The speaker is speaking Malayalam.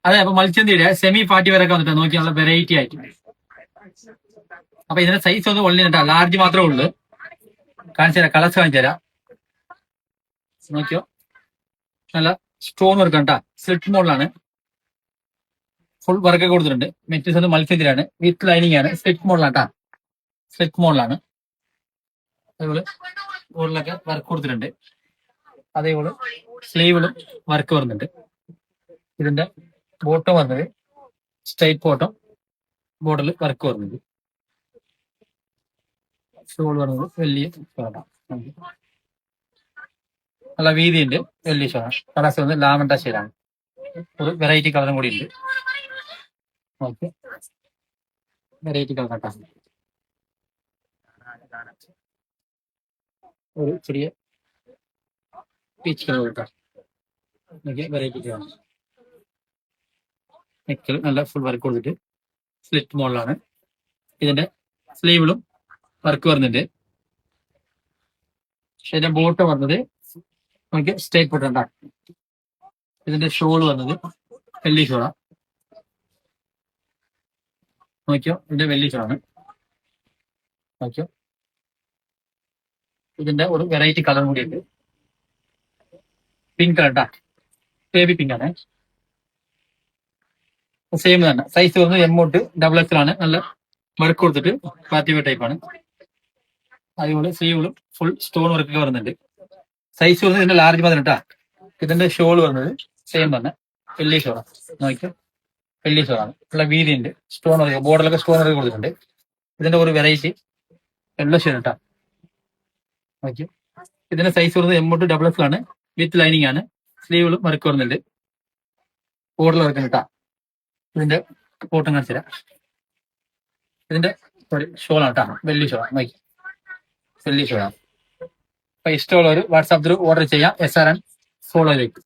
അതെ, അപ്പൊ മൽച്ചന്തിയുടെ സെമി പാർട്ടി വരെ ഒക്കെ വന്നിട്ട് നോക്കി നല്ല വെറൈറ്റി ആയിട്ട്. അപ്പൊ ഇതിന്റെ സൈസ് ഒന്ന് ഒള്ളി ലാർജ് മാത്രമേ ഉള്ളൂ. കാണിച്ചു തരാം, കളേഴ്സ് കാണിച്ചു തരാം. നോക്കിയോ, നല്ല സ്റ്റോൺ വർക്ക് കണ്ടാ, സ്ലിറ്റ് മോഡലാണ്. ഫുൾ വർക്ക് കൊടുത്തിട്ടുണ്ട്. മെറ്റീരിയൽസ് ഒന്ന് മത്സ്യത്തിലാണ്, വിത്ത് ലൈനിങ് ആണ്. സ്ലിറ്റ് മോഡലാണ് കേട്ടാ, സ്ലിറ്റ് മോഡലാണ്. അതേപോലെ മുകളിലൊക്കെ വർക്ക് കൊടുത്തിട്ടുണ്ട്. അതേപോലെ സ്ലീവിലും വർക്ക് വരുന്നുണ്ട്. ഇതിന്റെ ബോട്ടം വന്നത് സ്ട്രൈറ്റ് ബോട്ടം, ബോർഡറിൽ വർക്ക് വരുന്നുണ്ട്. ഷോൾ വരുന്നത് വലിയ ഷോളാണ്, നല്ല വീതിയുണ്ട്, വലിയ ഷോളാണ്. കളേഴ്സ് വന്ന് ലാവൻഡർ ഷെയ്ഡാണ്. ഒരു വെറൈറ്റി കളറും കൂടി ഉണ്ട്. ഓക്കെ, വെറൈറ്റി കളർ കേട്ടോ. ഒരു ചെറിയ പീച്ച് കളർ കേട്ടോ. Variety colour. നെക്കിൽ നല്ല ഫുൾ വർക്ക് കൊടുത്തിട്ട് സ്ലിറ്റ് മോഡലാണ്. ഇതിന്റെ സ്ലീവിലും വർക്ക് വരുന്നുണ്ട്. ഇതിന്റെ ബോട്ട് വന്നത് നമുക്ക് സ്ട്രേറ്റ് ബോട്ട് ഉണ്ടാകും. ഇതിന്റെ ഷോൾ വന്നത് വെള്ളി ഷോളാണ്. നോക്കിയോ, ഇതിന്റെ വെള്ളി ഷോളാണ്. നോക്കിയോ, ഇതിന്റെ ഒരു വെറൈറ്റി കളർ കൂടി ഉണ്ട്. പിങ്ക് കളർ, ബേബി പിങ്ക് ആണ്. സെയിം തന്നെ, സൈസ് വന്നത് എമ്മോട്ട് XXL ആണ്. നല്ല വർക്ക് കൊടുത്തിട്ട് പാർട്ടി വെയർ ടൈപ്പ് ആണ്. അതുപോലെ സ്ലീവിലും ഫുൾ സ്റ്റോൺ വർക്ക് ഒക്കെ വരുന്നുണ്ട്. സൈസ് വന്നത് ഇതിന്റെ ലാർജ് മതി കേട്ടാ. ഇതിന്റെ ഷോൾ വരുന്നത് സെയിം തന്നെ, വെള്ളി ഷോളാണ്. നോക്കിയോ, വെള്ളി ഷോളാണ്. ഉള്ള വീതി ഉണ്ട്, സ്റ്റോൺ വർക്ക്, ബോർഡറിലൊക്കെ സ്റ്റോൺ വർക്ക് കൊടുത്തിട്ടുണ്ട്. ഇതിന്റെ ഒരു വെറൈറ്റി യെല്ലോ ഷെയ്ഡ് കേട്ടാ. നോക്കിയോ, ഇതിന്റെ സൈസ് വരുന്നത് എമ്മോട്ട് XXL ആണ്. വിത്ത് ലൈനിങ് ആണ്. സ്ലീവിലും വർക്ക് വരുന്നുണ്ട്, ബോർഡറിൽ വർക്ക് കേട്ടാ. ഇതിന്റെ ഫോട്ടോ കാണിച്ചു തരാം. ഇതിന്റെ ഷോളാണ് കേട്ടോ, വെള്ളി ഷോളാണ്. നോക്കി, വെള്ളി ഷോളാണ്. അപ്പൊ ഇഷ്ടമുള്ളവർ വാട്സാപ്പ് ത്രൂ ഓർഡർ ചെയ്യാം. SRN ഫോളോയിലേക്ക്.